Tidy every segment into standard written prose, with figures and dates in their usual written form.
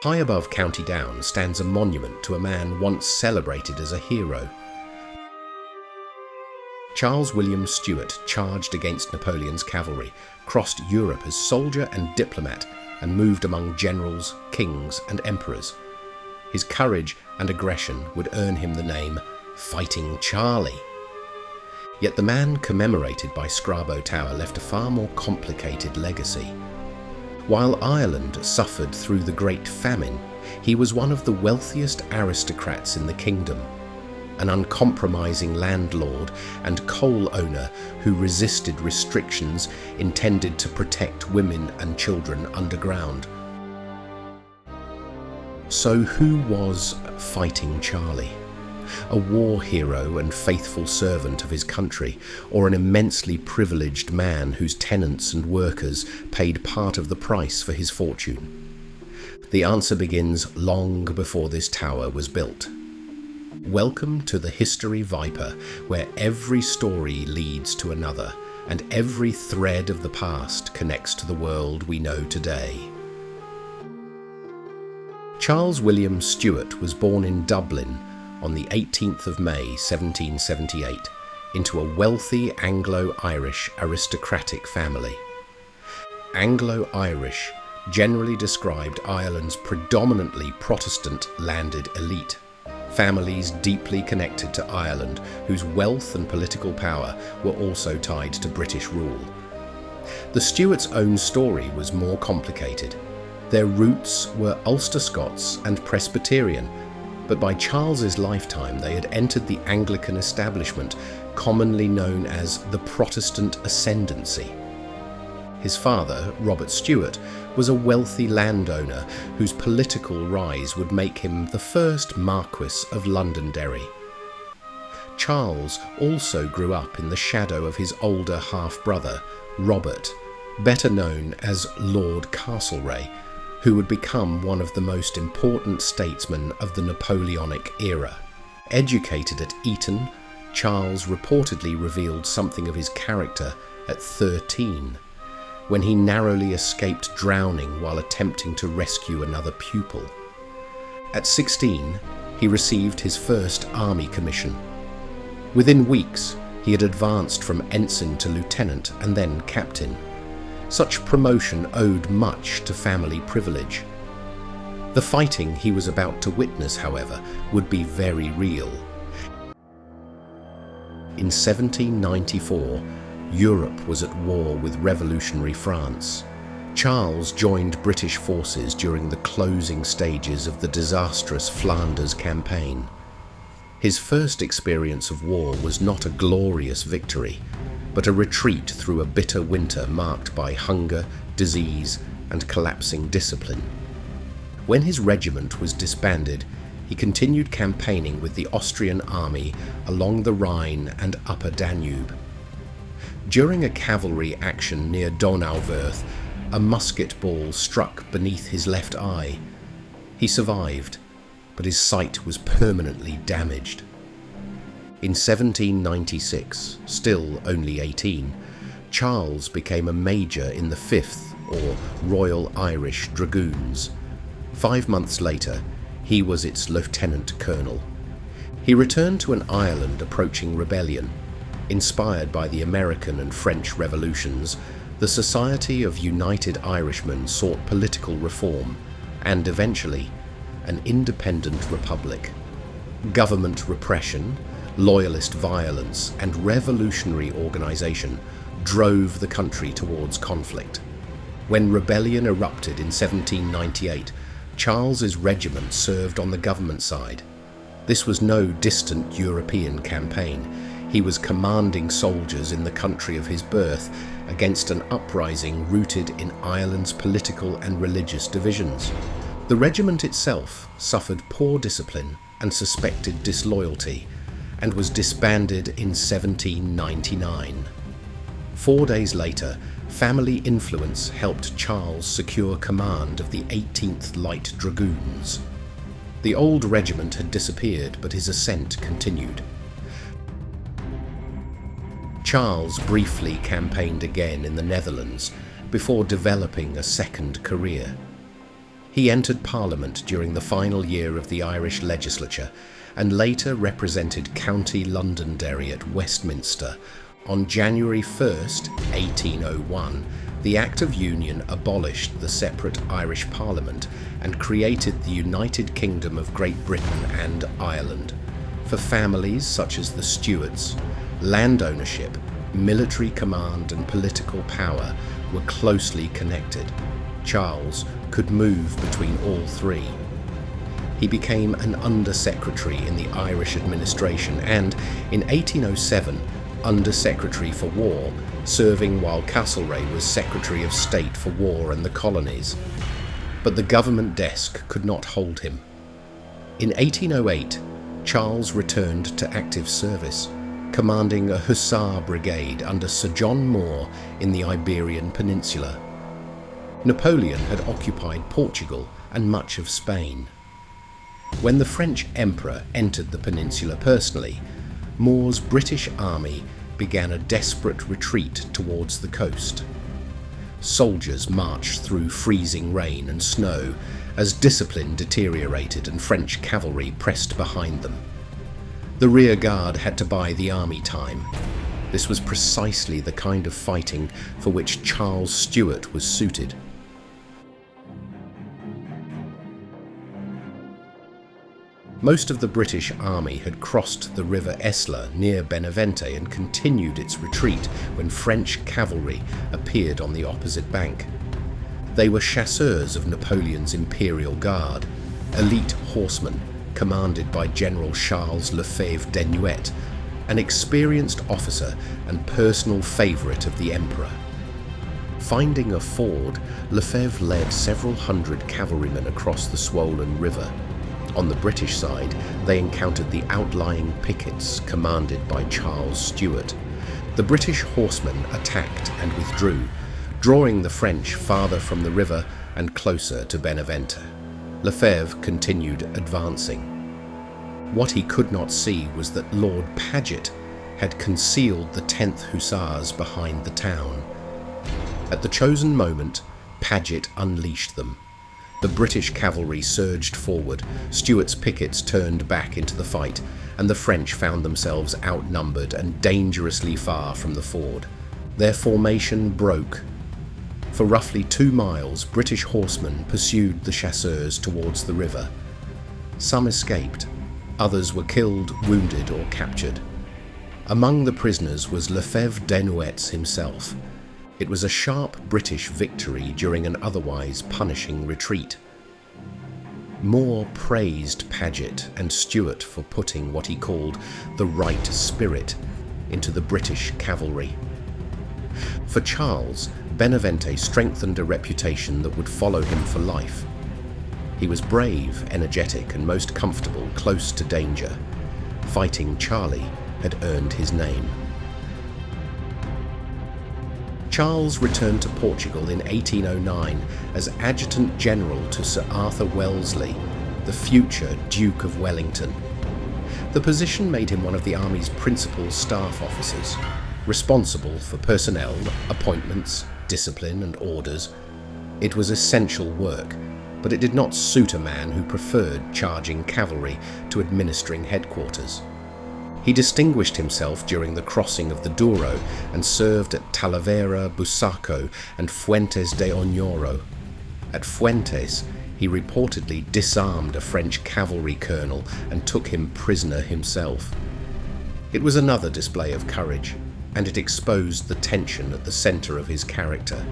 High above County Down stands a monument to a man once celebrated as a hero. Charles William Stewart charged against Napoleon's cavalry, crossed Europe as soldier and diplomat, and moved among generals, kings, and emperors. His courage and aggression would earn him the name Fighting Charlie. Yet the man commemorated by Scrabo Tower left a far more complicated legacy. While Ireland suffered through the Great Famine, he was one of the wealthiest aristocrats in the kingdom, an uncompromising landlord and coal owner who resisted restrictions intended to protect women and children underground. So who was Fighting Charlie? A war hero and faithful servant of his country, or an immensely privileged man whose tenants and workers paid part of the price for his fortune? The answer begins long before this tower was built. Welcome to the History Viper, where every story leads to another, and every thread of the past connects to the world we know today. Charles William Stewart was born in Dublin on the 18th of May 1778 into a wealthy Anglo-Irish aristocratic family. Anglo-Irish generally described Ireland's predominantly Protestant landed elite, families deeply connected to Ireland whose wealth and political power were also tied to British rule. The Stuarts' own story was more complicated. Their roots were Ulster Scots and Presbyterian, but by Charles's lifetime they had entered the Anglican establishment, commonly known as the Protestant Ascendancy. His father, Robert Stewart, was a wealthy landowner whose political rise would make him the first Marquess of Londonderry. Charles also grew up in the shadow of his older half-brother, Robert, better known as Lord Castlereagh, who would become one of the most important statesmen of the Napoleonic era. Educated at Eton, Charles reportedly revealed something of his character at 13, when he narrowly escaped drowning while attempting to rescue another pupil. At 16, he received his first army commission. Within weeks, he had advanced from ensign to lieutenant and then captain. Such promotion owed much to family privilege. The fighting he was about to witness, however, would be very real. In 1794, Europe was at war with revolutionary France. Charles joined British forces during the closing stages of the disastrous Flanders campaign. His first experience of war was not a glorious victory, but a retreat through a bitter winter marked by hunger, disease, and collapsing discipline. When his regiment was disbanded, he continued campaigning with the Austrian army along the Rhine and Upper Danube. During a cavalry action near Donauwörth, a musket ball struck beneath his left eye. He survived, but his sight was permanently damaged. In 1796, still only 18, Charles became a major in the 5th, or Royal Irish Dragoons. 5 months later, he was its lieutenant colonel. He returned to an Ireland approaching rebellion. Inspired by the American and French revolutions, the Society of United Irishmen sought political reform and, eventually, an independent republic. Government repression, loyalist violence, and revolutionary organisation drove the country towards conflict. When rebellion erupted in 1798, Charles's regiment served on the government side. This was no distant European campaign. He was commanding soldiers in the country of his birth against an uprising rooted in Ireland's political and religious divisions. The regiment itself suffered poor discipline and suspected disloyalty, and was disbanded in 1799. 4 days later, family influence helped Charles secure command of the 18th Light Dragoons. The old regiment had disappeared, but his ascent continued. Charles briefly campaigned again in the Netherlands before developing a second career. He entered Parliament during the final year of the Irish legislature and later represented County Londonderry at Westminster. On January 1st, 1801, the Act of Union abolished the separate Irish Parliament and created the United Kingdom of Great Britain and Ireland. For families such as the Stuarts, land ownership, military command and political power were closely connected. Charles could move between all three. He became an Under-Secretary in the Irish administration and, in 1807, Under-Secretary for War, serving while Castlereagh was Secretary of State for War and the Colonies. But the government desk could not hold him. In 1808, Charles returned to active service, commanding a hussar brigade under Sir John Moore in the Iberian Peninsula. Napoleon had occupied Portugal and much of Spain. When the French Emperor entered the peninsula personally, Moore's British army began a desperate retreat towards the coast. Soldiers marched through freezing rain and snow as discipline deteriorated and French cavalry pressed behind them. The rear guard had to buy the army time. This was precisely the kind of fighting for which Charles Stewart was suited. Most of the British army had crossed the River Esla near Benavente and continued its retreat when French cavalry appeared on the opposite bank. They were chasseurs of Napoleon's Imperial Guard, elite horsemen commanded by General Charles Lefebvre Desnouettes, an experienced officer and personal favourite of the Emperor. Finding a ford, Lefebvre led several hundred cavalrymen across the swollen river. On the British side, they encountered the outlying pickets commanded by Charles Stewart. The British horsemen attacked and withdrew, drawing the French farther from the river and closer to Benavente. Lefebvre continued advancing. What he could not see was that Lord Paget had concealed the 10th Hussars behind the town. At the chosen moment, Paget unleashed them. The British cavalry surged forward, Stuart's pickets turned back into the fight, and the French found themselves outnumbered and dangerously far from the ford. Their formation broke. For roughly 2 miles, British horsemen pursued the chasseurs towards the river. Some escaped, others were killed, wounded or captured. Among the prisoners was Lefebvre Desnouettes himself. It was a sharp British victory during an otherwise punishing retreat. Moore praised Paget and Stewart for putting what he called the right spirit into the British cavalry. For Charles, Benavente strengthened a reputation that would follow him for life. He was brave, energetic, and most comfortable close to danger. Fighting Charlie had earned his name. Charles returned to Portugal in 1809 as Adjutant General to Sir Arthur Wellesley, the future Duke of Wellington. The position made him one of the Army's principal staff officers, responsible for personnel, appointments, discipline and orders. It was essential work, but it did not suit a man who preferred charging cavalry to administering headquarters. He distinguished himself during the crossing of the Douro and served at Talavera, Busaco and Fuentes de Oñoro. At Fuentes, he reportedly disarmed a French cavalry colonel and took him prisoner himself. It was another display of courage, and it exposed the tension at the centre of his character.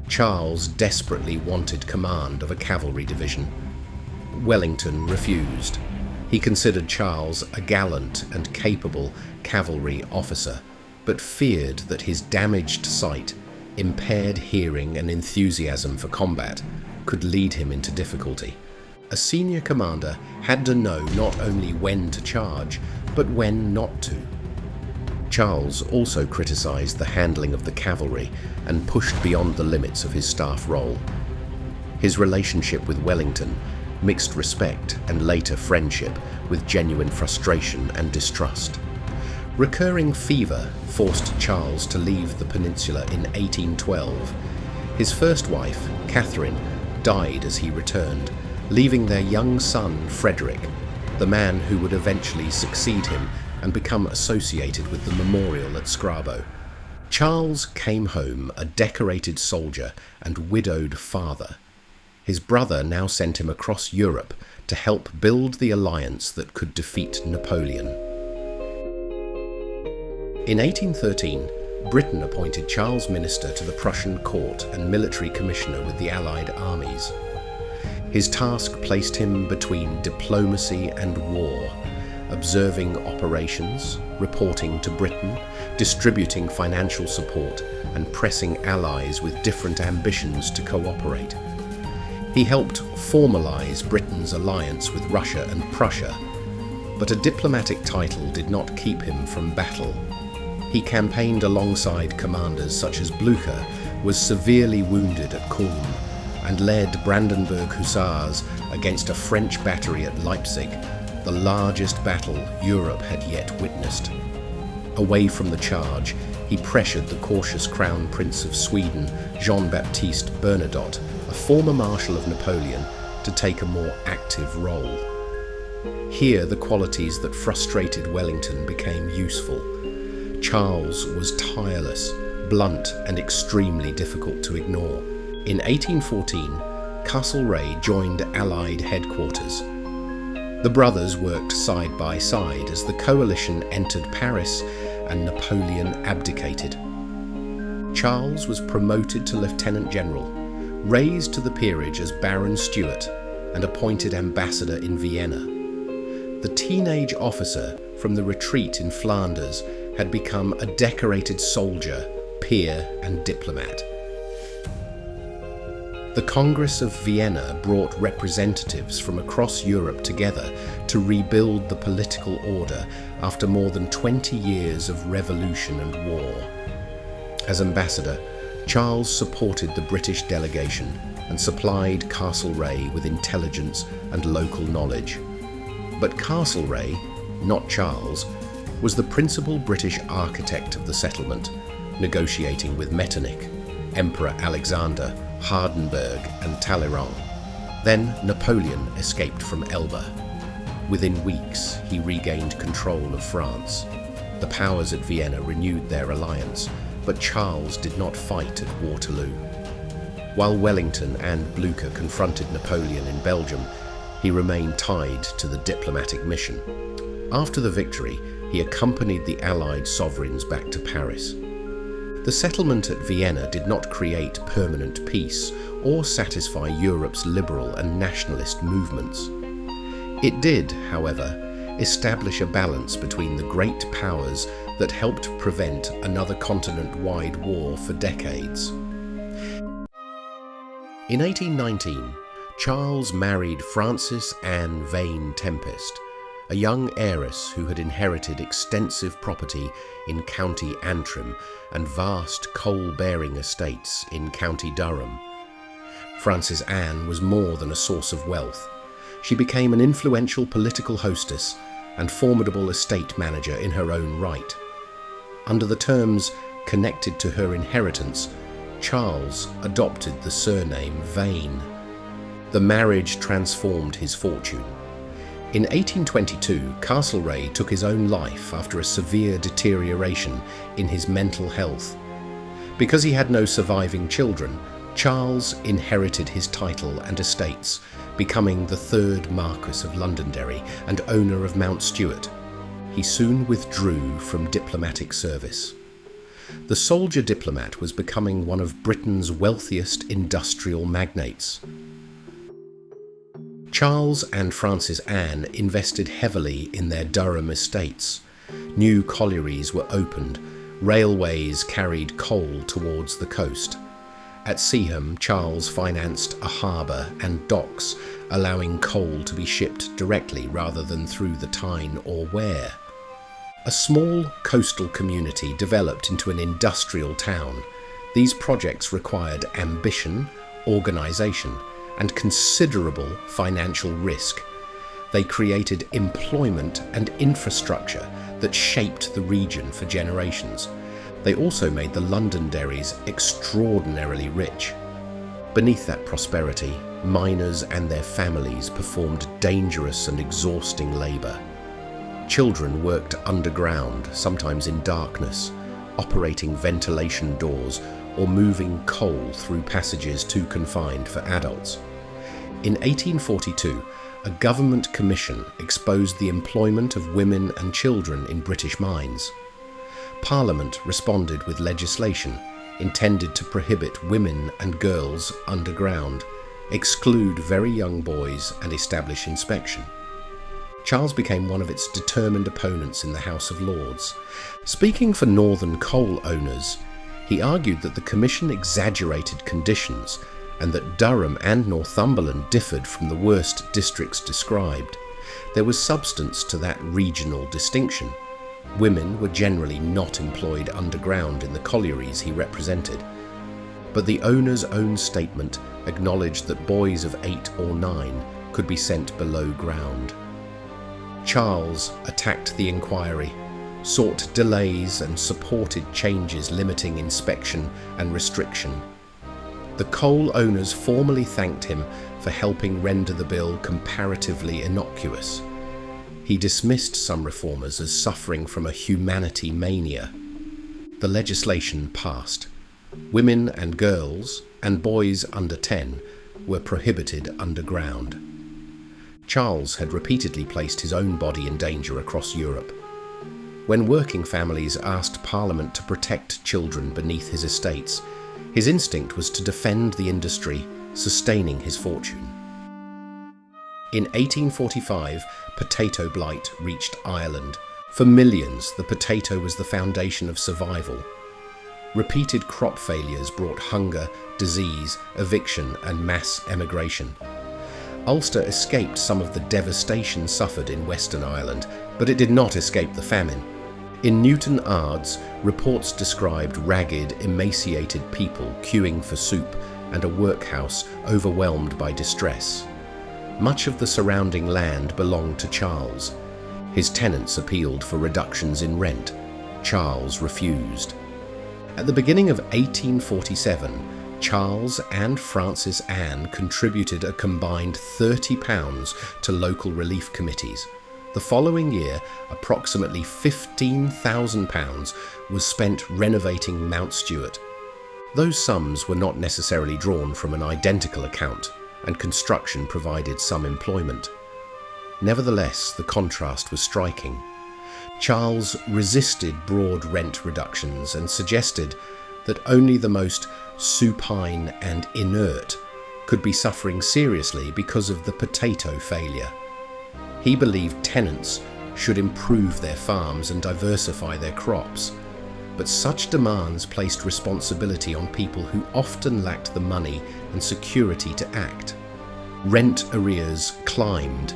Charles desperately wanted command of a cavalry division. Wellington refused. He considered Charles a gallant and capable cavalry officer, but feared that his damaged sight, impaired hearing and enthusiasm for combat could lead him into difficulty. A senior commander had to know not only when to charge, but when not to. Charles also criticised the handling of the cavalry and pushed beyond the limits of his staff role. His relationship with Wellington mixed respect and later friendship with genuine frustration and distrust. Recurring fever forced Charles to leave the peninsula in 1812. His first wife, Catherine, died as he returned, leaving their young son Frederick, the man who would eventually succeed him and become associated with the memorial at Scrabo. Charles came home a decorated soldier and widowed father. His brother now sent him across Europe to help build the alliance that could defeat Napoleon. In 1813, Britain appointed Charles minister to the Prussian court and military commissioner with the Allied armies. His task placed him between diplomacy and war, observing operations, reporting to Britain, distributing financial support, and pressing allies with different ambitions to cooperate. He helped formalize Britain's alliance with Russia and Prussia, but a diplomatic title did not keep him from battle. He campaigned alongside commanders such as Blücher, was severely wounded at Kulm, and led Brandenburg Hussars against a French battery at Leipzig, the largest battle Europe had yet witnessed. Away from the charge, he pressured the cautious Crown Prince of Sweden, Jean-Baptiste Bernadotte, a former Marshal of Napoleon, to take a more active role. Here, the qualities that frustrated Wellington became useful. Charles was tireless, blunt, and extremely difficult to ignore. In 1814, Castlereagh joined Allied headquarters. The brothers worked side by side as the coalition entered Paris and Napoleon abdicated. Charles was promoted to Lieutenant General, raised to the peerage as Baron Stewart, and appointed ambassador in Vienna. The teenage officer from the retreat in Flanders had become a decorated soldier, peer, and diplomat. The Congress of Vienna brought representatives from across Europe together to rebuild the political order after more than 20 years of revolution and war. As ambassador, Charles supported the British delegation and supplied Castlereagh with intelligence and local knowledge. But Castlereagh, not Charles, was the principal British architect of the settlement, negotiating with Metternich, Emperor Alexander, Hardenberg and Talleyrand. Then Napoleon escaped from Elba. Within weeks, he regained control of France. The powers at Vienna renewed their alliance, but Charles did not fight at Waterloo. While Wellington and Blücher confronted Napoleon in Belgium, he remained tied to the diplomatic mission. After the victory, he accompanied the Allied sovereigns back to Paris. The settlement at Vienna did not create permanent peace or satisfy Europe's liberal and nationalist movements. It did, however, establish a balance between the great powers that helped prevent another continent-wide war for decades. In 1819, Charles married Frances Anne Vane Tempest, a young heiress who had inherited extensive property in County Antrim and vast coal-bearing estates in County Durham. Frances Anne was more than a source of wealth. She became an influential political hostess and formidable estate manager in her own right. Under the terms connected to her inheritance, Charles adopted the surname Vane. The marriage transformed his fortune. In 1822, Castlereagh took his own life after a severe deterioration in his mental health. Because he had no surviving children, Charles inherited his title and estates, becoming the third Marquess of Londonderry and owner of Mount Stewart. He soon withdrew from diplomatic service. The soldier diplomat was becoming one of Britain's wealthiest industrial magnates. Charles and Frances Anne invested heavily in their Durham estates. New collieries were opened, railways carried coal towards the coast. At Seaham, Charles financed a harbour and docks, allowing coal to be shipped directly rather than through the Tyne or Wear. A small coastal community developed into an industrial town. These projects required ambition, organisation, and considerable financial risk. They created employment and infrastructure that shaped the region for generations. They also made the Londonderrys extraordinarily rich. Beneath that prosperity, miners and their families performed dangerous and exhausting labour. Children worked underground, sometimes in darkness, operating ventilation doors or moving coal through passages too confined for adults. In 1842, a government commission exposed the employment of women and children in British mines. Parliament responded with legislation intended to prohibit women and girls underground, exclude very young boys, and establish inspection. Charles became one of its determined opponents in the House of Lords. Speaking for northern coal owners, he argued that the Commission exaggerated conditions and that Durham and Northumberland differed from the worst districts described. There was substance to that regional distinction. Women were generally not employed underground in the collieries he represented. But the owner's own statement acknowledged that boys of 8 or 9 could be sent below ground. Charles attacked the inquiry, sought delays and supported changes limiting inspection and restriction. The coal owners formally thanked him for helping render the bill comparatively innocuous. He dismissed some reformers as suffering from a humanity mania. The legislation passed. Women and girls, and boys under 10, were prohibited underground. Charles had repeatedly placed his own body in danger across Europe. When working families asked Parliament to protect children beneath his estates, his instinct was to defend the industry, sustaining his fortune. In 1845, potato blight reached Ireland. For millions, the potato was the foundation of survival. Repeated crop failures brought hunger, disease, eviction, and mass emigration. Ulster escaped some of the devastation suffered in Western Ireland, but it did not escape the famine. In Newton Ards, reports described ragged, emaciated people queuing for soup and a workhouse overwhelmed by distress. Much of the surrounding land belonged to Charles. His tenants appealed for reductions in rent. Charles refused. At the beginning of 1847, Charles and Frances Anne contributed a combined £30 to local relief committees. The following year, approximately £15,000 was spent renovating Mount Stewart. Those sums were not necessarily drawn from an identical account, and construction provided some employment. Nevertheless, the contrast was striking. Charles resisted broad rent reductions and suggested that only the most supine and inert could be suffering seriously because of the potato failure. He believed tenants should improve their farms and diversify their crops, but such demands placed responsibility on people who often lacked the money and security to act. Rent arrears climbed.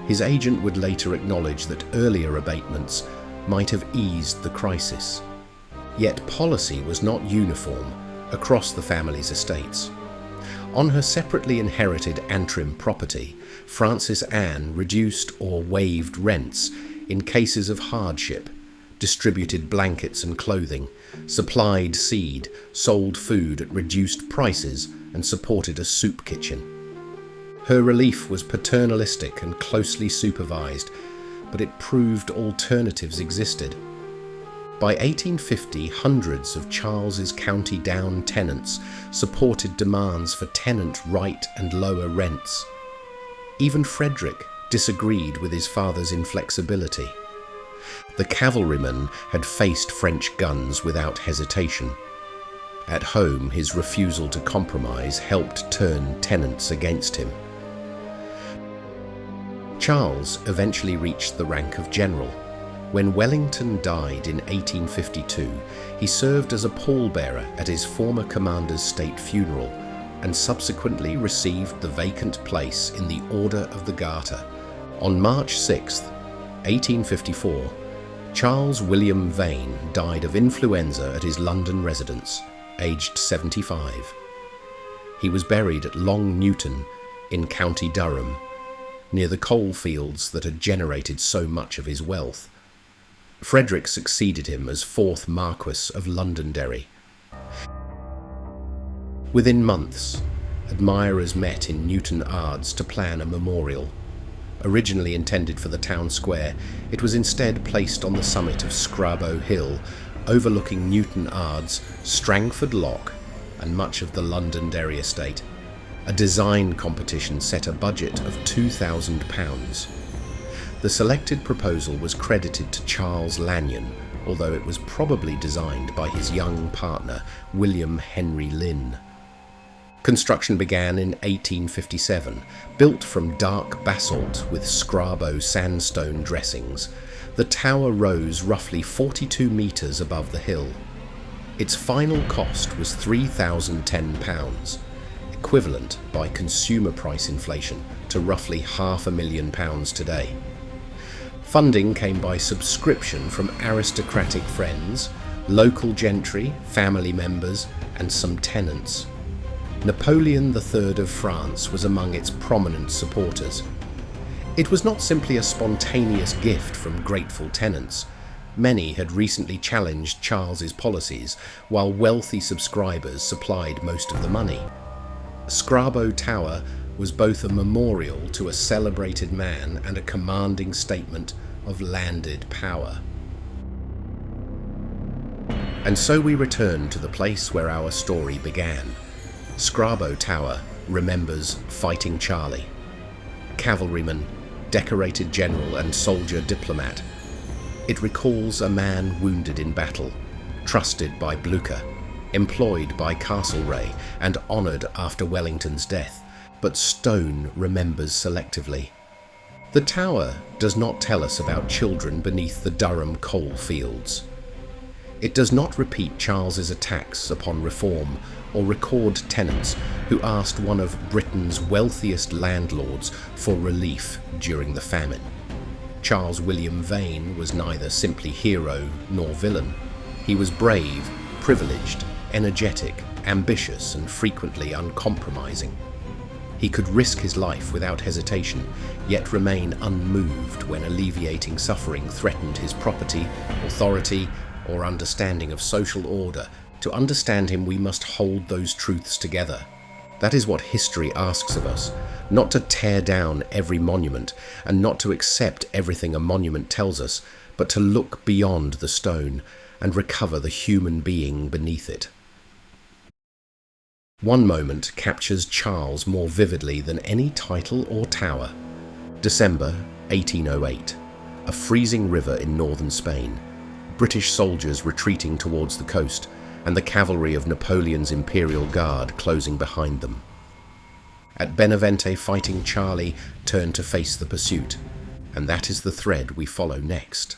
His agent would later acknowledge that earlier abatements might have eased the crisis. Yet policy was not uniform across the family's estates. On her separately inherited Antrim property, Frances Anne reduced or waived rents in cases of hardship, distributed blankets and clothing, supplied seed, sold food at reduced prices, and supported a soup kitchen. Her relief was paternalistic and closely supervised, but it proved alternatives existed. By 1850, hundreds of Charles's County Down tenants supported demands for tenant right and lower rents. Even Frederick disagreed with his father's inflexibility. The cavalryman had faced French guns without hesitation. At home, his refusal to compromise helped turn tenants against him. Charles eventually reached the rank of general. When Wellington died in 1852, he served as a pallbearer at his former commander's state funeral and subsequently received the vacant place in the Order of the Garter. On March 6, 1854, Charles William Vane died of influenza at his London residence, aged 75. He was buried at Long Newton in County Durham, near the coalfields that had generated so much of his wealth. Frederick succeeded him as 4th Marquess of Londonderry. Within months, admirers met in Newton Ards to plan a memorial. Originally intended for the town square, it was instead placed on the summit of Scrabo Hill, overlooking Newton Ards, Strangford Lock, and much of the Londonderry estate. A design competition set a budget of £2,000. The selected proposal was credited to Charles Lanyon, although it was probably designed by his young partner, William Henry Lynn. Construction began in 1857. Built from dark basalt with Scrabo sandstone dressings, the tower rose roughly 42 metres above the hill. Its final cost was £3,010, equivalent by consumer price inflation to roughly £500,000 today. Funding came by subscription from aristocratic friends, local gentry, family members, and some tenants. Napoleon III of France was among its prominent supporters. It was not simply a spontaneous gift from grateful tenants. Many had recently challenged Charles's policies, while wealthy subscribers supplied most of the money. Scrabo Tower was both a memorial to a celebrated man and a commanding statement of landed power. And so we return to the place where our story began. Scrabo Tower remembers Fighting Charlie, cavalryman, decorated general and soldier diplomat. It recalls a man wounded in battle, trusted by Blucher, employed by Castlereagh and honoured after Wellington's death, but stone remembers selectively. The tower does not tell us about children beneath the Durham coalfields. It does not repeat Charles's attacks upon reform or record tenants who asked one of Britain's wealthiest landlords for relief during the famine. Charles William Vane was neither simply hero nor villain. He was brave, privileged, energetic, ambitious, and frequently uncompromising. He could risk his life without hesitation, yet remain unmoved when alleviating suffering threatened his property, authority, or understanding of social order. To understand him, we must hold those truths together. That is what history asks of us, not to tear down every monument and not to accept everything a monument tells us, but to look beyond the stone and recover the human being beneath it. One moment captures Charles more vividly than any title or tower. December 1808. A freezing river in northern Spain. British soldiers retreating towards the coast, and the cavalry of Napoleon's Imperial Guard closing behind them. At Benavente, Fighting Charlie turned to face the pursuit, and that is the thread we follow next.